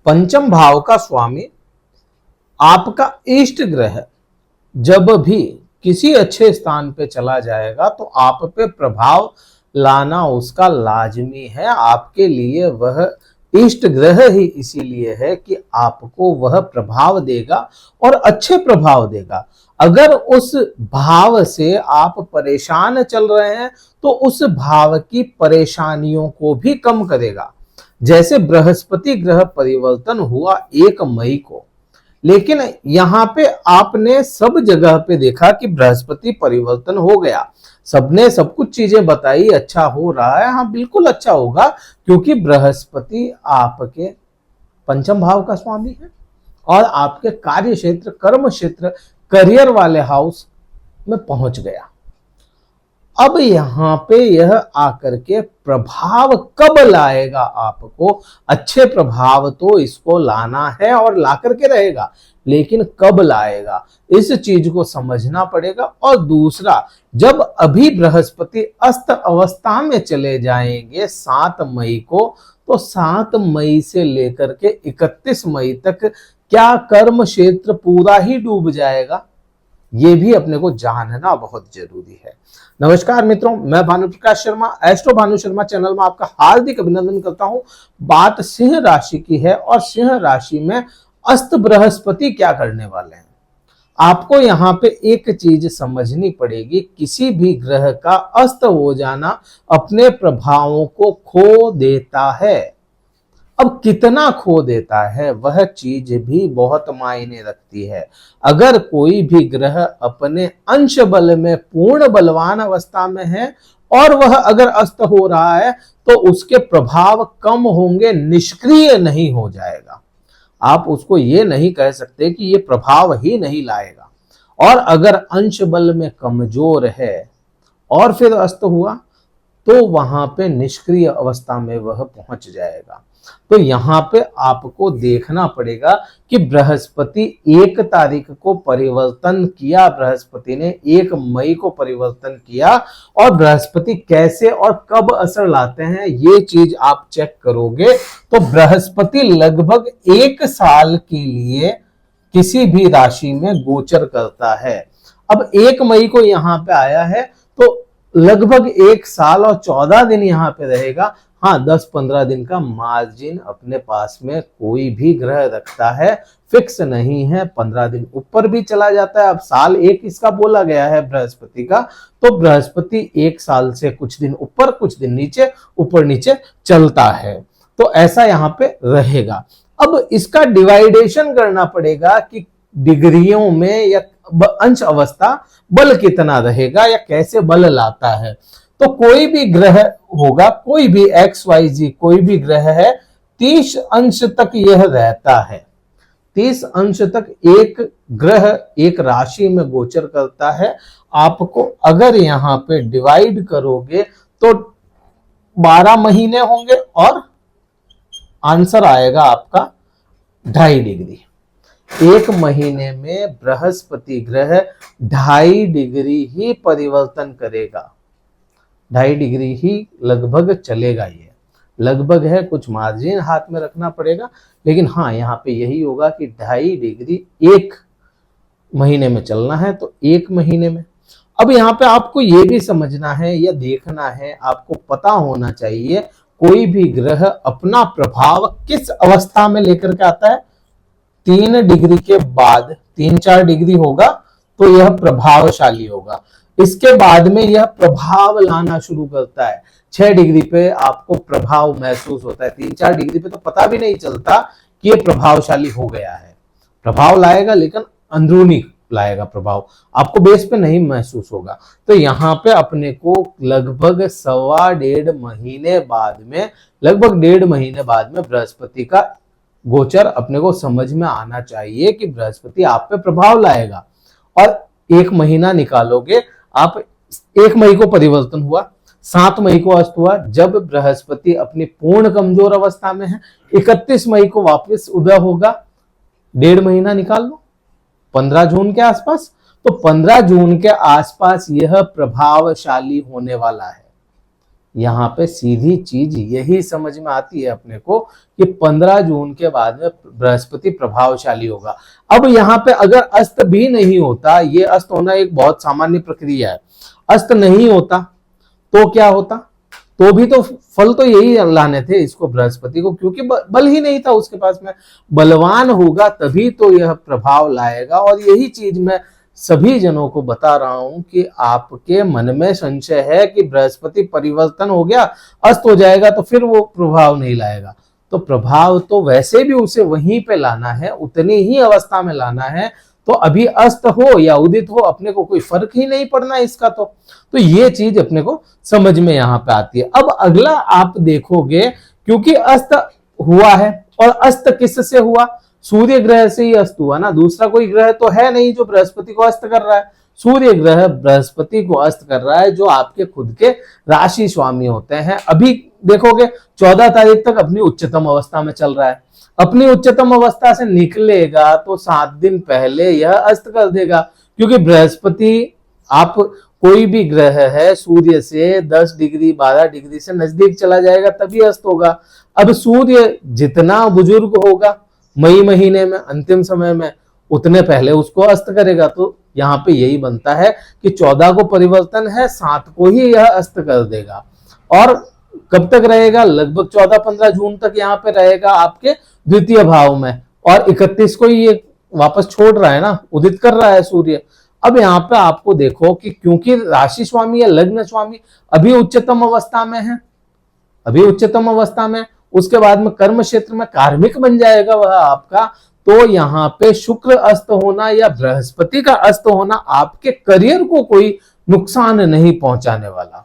पंचम भाव का स्वामी आपका इष्ट ग्रह जब भी किसी अच्छे स्थान पे चला जाएगा तो आप पे प्रभाव लाना उसका लाजमी है। आपके लिए वह इष्ट ग्रह ही इसीलिए है कि आपको वह प्रभाव देगा और अच्छे प्रभाव देगा। अगर उस भाव से आप परेशान चल रहे हैं तो उस भाव की परेशानियों को भी कम करेगा। जैसे बृहस्पति ग्रह परिवर्तन हुआ 1 मई को, लेकिन यहां पे आपने सब जगह पे देखा कि बृहस्पति परिवर्तन हो गया। सबने सब कुछ चीजें बताई, अच्छा हो रहा है। हाँ, बिल्कुल अच्छा होगा, क्योंकि बृहस्पति आपके पंचम भाव का स्वामी है और आपके कार्य क्षेत्र, कर्म क्षेत्र, करियर वाले हाउस में पहुंच गया। अब यहां पे यह आकर के प्रभाव कब लाएगा आपको? अच्छे प्रभाव तो इसको लाना है और ला करके रहेगा, लेकिन कब लाएगा इस चीज को समझना पड़ेगा। और दूसरा, जब अभी बृहस्पति अस्त अवस्था में चले जाएंगे 7 मई को, तो 7 मई से लेकर के 31 मई तक क्या कर्म क्षेत्र पूरा ही डूब जाएगा? ये भी अपने को जानना बहुत जरूरी है। नमस्कार मित्रों, मैं भानु प्रकाश शर्मा, एस्ट्रो भानु शर्मा चैनल में आपका हार्दिक अभिनंदन करता हूं। बात सिंह राशि की है और सिंह राशि में अस्त बृहस्पति क्या करने वाले हैं। आपको यहाँ पे एक चीज समझनी पड़ेगी, किसी भी ग्रह का अस्त हो जाना अपने प्रभावों को खो देता है। अब कितना खो देता है वह चीज भी बहुत मायने रखती है। अगर कोई भी ग्रह अपने अंश बल में पूर्ण बलवान अवस्था में है और वह अगर अस्त हो रहा है तो उसके प्रभाव कम होंगे, निष्क्रिय नहीं हो जाएगा। आप उसको ये नहीं कह सकते कि ये प्रभाव ही नहीं लाएगा। और अगर अंश बल में कमजोर है और फिर अस्त हुआ तो वहां पे निष्क्रिय अवस्था में वह पहुंच जाएगा। तो यहां पे आपको देखना पड़ेगा कि बृहस्पति 1 तारीख को परिवर्तन किया, बृहस्पति ने 1 मई को परिवर्तन किया, और बृहस्पति कैसे और कब असर लाते हैं ये चीज आप चेक करोगे तो बृहस्पति लगभग 1 साल के लिए किसी भी राशि में गोचर करता है। अब 1 मई को यहां पे आया है तो लगभग 1 साल और 14 दिन यहां पे रहेगा। हाँ, 10-15 दिन का मार्जिन अपने पास में कोई भी ग्रह रखता है, फिक्स नहीं है। 15 दिन ऊपर भी चला जाता है। अब साल 1 इसका बोला गया है बृहस्पति का, तो बृहस्पति 1 साल से कुछ दिन ऊपर कुछ दिन नीचे, ऊपर नीचे चलता है। तो ऐसा यहाँ पे रहेगा। अब इसका डिवाइडेशन करना पड़ेगा कि डिग्रियों में या अंश अवस्था बल कितना रहेगा या कैसे बल लाता है। तो कोई भी ग्रह होगा, कोई भी XYZ कोई भी ग्रह है, 30 अंश तक यह रहता है। 30 अंश तक एक ग्रह एक राशि में गोचर करता है। आपको अगर यहां पे डिवाइड करोगे तो 12 महीने होंगे और आंसर आएगा आपका 2.5 डिग्री। 1 महीने में बृहस्पति ग्रह 2.5 डिग्री ही परिवर्तन करेगा। 2.5 डिग्री ही लगभग चलेगा। ये लगभग है, कुछ मार्जिन हाथ में रखना पड़ेगा, लेकिन हाँ यहाँ पे यही होगा कि 2.5 डिग्री 1 महीने में चलना है। तो 1 महीने में अब यहाँ पे आपको ये भी समझना है या देखना है, आपको पता होना चाहिए कोई भी ग्रह अपना प्रभाव किस अवस्था में लेकर के आता है। 3 डिग्री के बाद 3-4 डिग्री होगा तो यह प्रभावशाली होगा। इसके बाद में यह प्रभाव लाना शुरू करता है। 6 डिग्री पे आपको प्रभाव महसूस होता है। 3-4 डिग्री पे तो पता भी नहीं चलता कि यह प्रभावशाली हो गया है। प्रभाव लाएगा लेकिन अंदरूनी लाएगा प्रभाव, आपको बेस पे नहीं महसूस होगा। तो यहाँ पे अपने को लगभग 1.25 महीने बाद में, लगभग 1.5 महीने बाद में बृहस्पति का गोचर अपने को समझ में आना चाहिए कि बृहस्पति आप पे प्रभाव लाएगा। और 1 महीना निकालोगे आप। 1 मई को परिवर्तन हुआ, 7 मई को अस्त हुआ, जब बृहस्पति अपनी पूर्ण कमजोर अवस्था में है। 31 मई को वापस उदय होगा। 1.5 महीना निकाल लो, 15 जून के आसपास। तो 15 जून के आसपास यह प्रभावशाली होने वाला है। यहाँ पे सीधी चीज यही समझ में आती है अपने को कि 15 जून के बाद में बृहस्पति प्रभावशाली होगा। अब यहाँ पे अगर अस्त भी नहीं होता, ये अस्त होना एक बहुत सामान्य प्रक्रिया है, अस्त नहीं होता तो क्या होता, तो भी तो फल तो यही लाने थे इसको बृहस्पति को, क्योंकि बल ही नहीं था उसके पास में। बलवान होगा तभी तो यह प्रभाव लाएगा। और यही चीज मैं सभी जनों को बता रहा हूं कि आपके मन में संशय है कि बृहस्पति परिवर्तन हो गया, अस्त हो जाएगा तो फिर वो प्रभाव नहीं लाएगा, तो प्रभाव तो वैसे भी उसे वहीं पे लाना है, उतनी ही अवस्था में लाना है। तो अभी अस्त हो या उदित हो, अपने को कोई फर्क ही नहीं पड़ना इसका। तो ये चीज अपने को समझ में यहाँ पे आती है। अब अगला आप देखोगे, क्योंकि अस्त हुआ है, और अस्त किससे हुआ, सूर्य ग्रह से ही अस्त हुआ ना, दूसरा कोई ग्रह तो है नहीं जो बृहस्पति को अस्त कर रहा है। सूर्य ग्रह बृहस्पति को अस्त कर रहा है, जो आपके खुद के राशि स्वामी होते हैं। अभी देखोगे 14 तारीख तक अपनी उच्चतम अवस्था में चल रहा है, अपनी उच्चतम अवस्था से निकलेगा तो 7 दिन पहले यह अस्त कर देगा, क्योंकि बृहस्पति, आप कोई भी ग्रह है, सूर्य से 10 डिग्री 12 डिग्री से नजदीक चला जाएगा तभी अस्त होगा। अब सूर्य जितना बुजुर्ग होगा मई महीने में अंतिम समय में, उतने पहले उसको अस्त करेगा। तो यहाँ पे यही बनता है कि 14 को परिवर्तन है, 7 को ही यह अस्त कर देगा। और कब तक रहेगा, लगभग 14-15 जून तक यहाँ पे रहेगा आपके द्वितीय भाव में, और 31 को ही ये वापस छोड़ रहा है ना, उदित कर रहा है सूर्य। अब यहाँ पे आपको देखो कि क्योंकि राशि स्वामी या लग्न स्वामी अभी उच्चतम अवस्था में है, अभी उच्चतम अवस्था में, उसके बाद में कर्म क्षेत्र में कार्मिक बन जाएगा वह आपका। तो यहाँ पे शुक्र अस्त होना या बृहस्पति का अस्त होना आपके करियर को कोई नुकसान नहीं पहुंचाने वाला।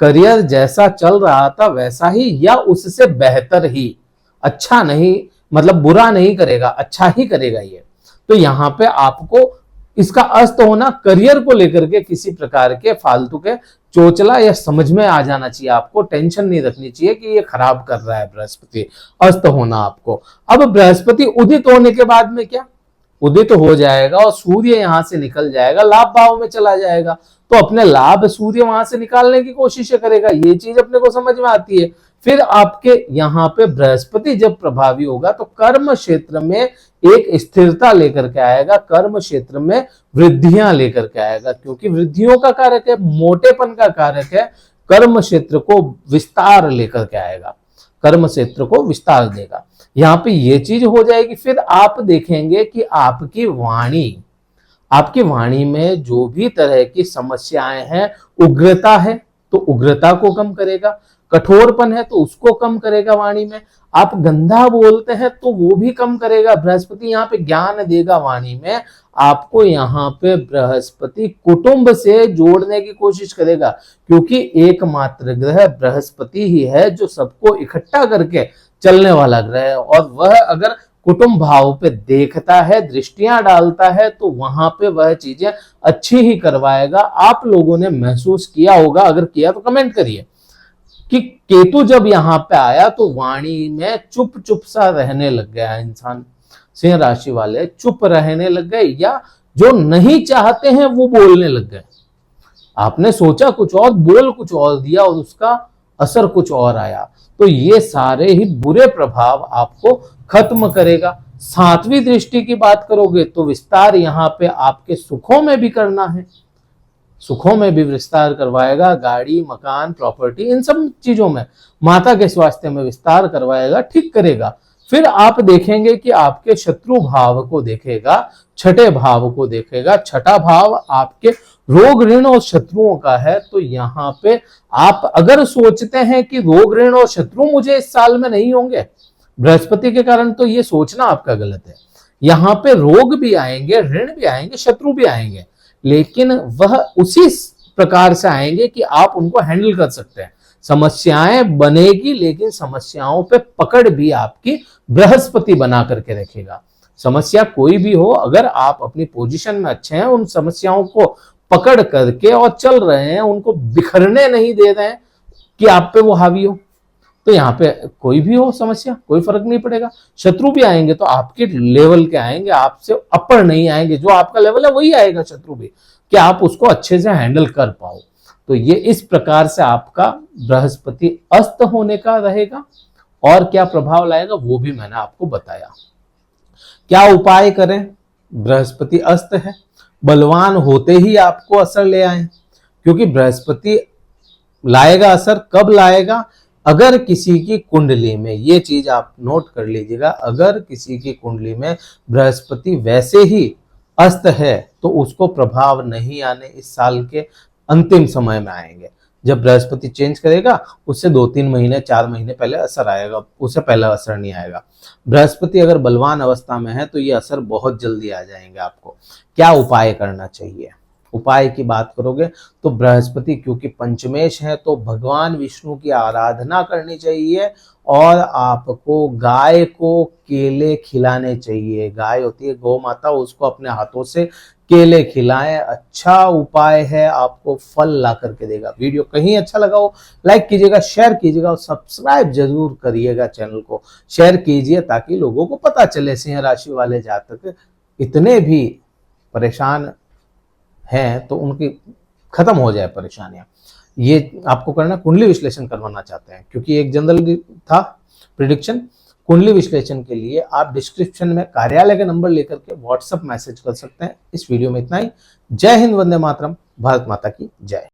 करियर जैसा चल रहा था वैसा ही या उससे बेहतर ही, अच्छा नहीं, मतलब बुरा नहीं करेगा, अच्छा ही करेगा ये। तो यहाँ पे आपको इसका अस्त होना करियर को लेकर के किसी प्रकार के फालतू के चोचला या समझ में आ जाना चाहिए, आपको टेंशन नहीं रखनी चाहिए कि ये खराब कर रहा है बृहस्पति, अस्त होना आपको। अब बृहस्पति उदित होने के बाद में क्या, उदित हो जाएगा और सूर्य यहां से निकल जाएगा, लाभ भाव में चला जाएगा, तो अपने लाभ सूर्य वहां से निकालने की कोशिश करेगा। ये चीज अपने को समझ में आती है। फिर आपके यहाँ पे बृहस्पति जब प्रभावी होगा तो कर्म क्षेत्र में एक स्थिरता लेकर के आएगा, कर्म क्षेत्र में वृद्धियां लेकर के आएगा, क्योंकि वृद्धियों का कारक है, मोटेपन का कारक है, कर्म क्षेत्र को विस्तार लेकर के आएगा, कर्म क्षेत्र को विस्तार देगा। यहाँ पे ये चीज हो जाएगी। फिर आप देखेंगे कि आपकी वाणी में जो भी तरह की समस्याएं हैं, उग्रता है तो उग्रता को कम करेगा, कठोरपन है तो उसको कम करेगा वाणी में, आप गंदा बोलते हैं तो वो भी कम करेगा। बृहस्पति यहाँ पे ज्ञान देगा वाणी में आपको। यहाँ पे बृहस्पति कुटुंब से जोड़ने की कोशिश करेगा, क्योंकि एकमात्र ग्रह बृहस्पति ही है जो सबको इकट्ठा करके चलने वाला ग्रह है। और वह अगर कुटुंब भाव पे देखता है, दृष्टियां डालता है, तो वहां पे वह चीजें अच्छी ही करवाएगा। आप लोगों ने महसूस किया होगा, अगर किया तो कमेंट करिए, कि केतु जब यहाँ पे आया तो वाणी में चुप चुप सा रहने लग गया इंसान, सिंह राशि वाले चुप रहने लग गए, या जो नहीं चाहते हैं वो बोलने लग गए। आपने सोचा कुछ और, बोल कुछ और दिया और उसका असर कुछ और आया। तो ये सारे ही बुरे प्रभाव आपको खत्म करेगा। 7वीं दृष्टि की बात करोगे तो विस्तार यहाँ पे आपके सुखों में भी करना है, सुखों में भी विस्तार करवाएगा, गाड़ी मकान प्रॉपर्टी इन सब चीजों में, माता के स्वास्थ्य में विस्तार करवाएगा, ठीक करेगा। फिर आप देखेंगे कि आपके शत्रु भाव को देखेगा, छठे भाव को देखेगा। छठा भाव आपके रोग ऋण और शत्रुओं का है। तो यहाँ पे आप अगर सोचते हैं कि रोग ऋण और शत्रु मुझे इस साल में नहीं होंगे बृहस्पति के कारण, तो ये सोचना आपका गलत है। यहाँ पे रोग भी आएंगे, ऋण भी आएंगे, शत्रु भी आएंगे, लेकिन वह उसी प्रकार से आएंगे कि आप उनको हैंडल कर सकते हैं। समस्याएं बनेगी, लेकिन समस्याओं पे पकड़ भी आपकी बृहस्पति बना करके रखेगा। समस्या कोई भी हो, अगर आप अपनी पोजीशन में अच्छे हैं, उन समस्याओं को पकड़ करके और चल रहे हैं, उनको बिखरने नहीं दे रहे हैं कि आप पे वो हावी हो, तो यहाँ पे कोई भी हो समस्या, कोई फर्क नहीं पड़ेगा। शत्रु भी आएंगे तो आपके लेवल के आएंगे, आपसे अपर नहीं आएंगे, जो आपका लेवल है वही आएगा शत्रु भी, कि आप उसको अच्छे से हैंडल कर पाओ। तो ये इस प्रकार से आपका बृहस्पति अस्त होने का रहेगा। और क्या प्रभाव लाएगा वो भी मैंने आपको बताया। क्या उपाय करें? बृहस्पति अस्त है, बलवान होते ही आपको असर ले आए, क्योंकि बृहस्पति लाएगा असर। कब लाएगा? अगर किसी की कुंडली में, ये चीज आप नोट कर लीजिएगा, अगर किसी की कुंडली में बृहस्पति वैसे ही अस्त है तो उसको प्रभाव नहीं आने इस साल के अंतिम समय में आएंगे। जब बृहस्पति चेंज करेगा उससे 2-3 महीने 4 महीने पहले असर आएगा, उससे पहले असर नहीं आएगा। बृहस्पति अगर बलवान अवस्था में है तो ये असर बहुत जल्दी आ जाएंगे आपको। क्या उपाय करना चाहिए? उपाय की बात करोगे तो बृहस्पति क्योंकि पंचमेश है तो भगवान विष्णु की आराधना करनी चाहिए और आपको गाय को केले खिलाने चाहिए। गाय होती है गौ माता, उसको अपने हाथों से केले खिलाएं। अच्छा उपाय है, आपको फल ला करके देगा। वीडियो कहीं अच्छा लगा हो लाइक कीजिएगा, शेयर कीजिएगा और सब्सक्राइब जरूर करिएगा। चैनल को शेयर कीजिए ताकि लोगों को पता चले सिंह राशि वाले जातक इतने भी परेशान हैं तो उनकी खत्म हो जाए परेशानियां। ये आपको करना, कुंडली विश्लेषण करवाना चाहते हैं क्योंकि एक जनरल था प्रिडिक्शन। कुंडली विश्लेषण के लिए आप डिस्क्रिप्शन में कार्यालय का नंबर लेकर के व्हाट्सएप मैसेज कर सकते हैं। इस वीडियो में इतना ही। जय हिंद, वंदे मातरम, भारत माता की जय।